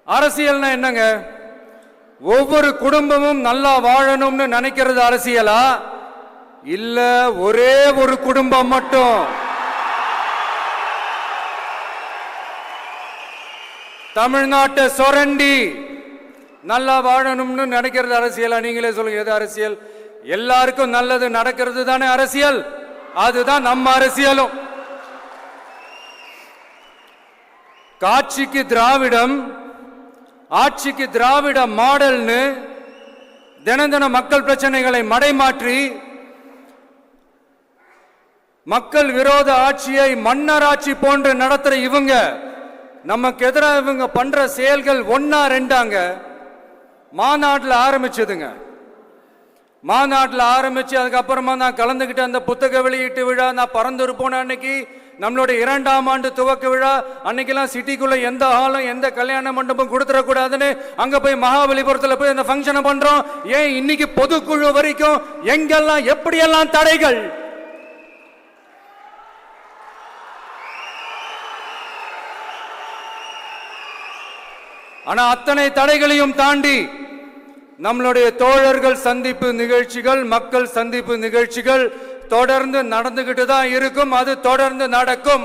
அரசியல்னா என்னங்க? ஒவ்வொரு குடும்பமும் நல்லா வாழணும்னு நினைக்கிறது அரசியலா? இல்ல ஒரே ஒரு குடும்பம் மட்டும் தமிழ்நாட்டை சொரண்டி நல்லா வாழணும்னு நினைக்கிறது அரசியலா? நீங்களே சொல்லுங்க, எது அரசியல்? எல்லாருக்கும் நல்லது நடக்கிறது தானே அரசியல். அதுதான் நம்ம அரசியலும். காட்சிக்கு திராவிடம், ஆட்சிக்கு திராவிட மாடல்னு தினம் தினம் மக்கள் பிரச்சனைகளை மடைமாற்றி மக்கள் விரோத ஆட்சியை மன்னராட்சி போன்று நடத்துற இவங்க நமக்கு எதிராக இவங்க பண்ற செயல்கள் ஒன்னா ரெண்டாங்க. மாநாட்டில் ஆரம்பிச்சதுங்க. மாநாட்டில் ஆரம்பிச்சு அதுக்கப்புறமா நான் கலந்துக்கிட்ட அந்த புத்தக வெளியீட்டு விழா, நான் பறந்துரு போன அன்னைக்கு நம்மளுடைய 2ஆம் ஆண்டு துவக்க விழா அன்னைக்கெல்லாம் சிட்டிக்குள்ள எந்த ஹாலும் எந்த கல்யாண மண்டபம் கொடுத்துடக்கூடாதுன்னு அங்க போய் மகாபலிபுரத்தில் போய் அந்த ஃபங்க்ஷனை பண்றோம். ஏன் இன்னைக்கு பொதுக்குழு வரைக்கும் எங்கெல்லாம் எப்படியெல்லாம் தடைகள்? ஆனா அத்தனை தடைகளையும் தாண்டி நம்மளுடைய தோழர்கள் சந்திப்பு நிகழ்ச்சிகள், மக்கள் சந்திப்பு நிகழ்ச்சிகள் தொடர்ந்து நடந்துகிட்டு தான் இருக்கும். அது தொடர்ந்து நடக்கும்.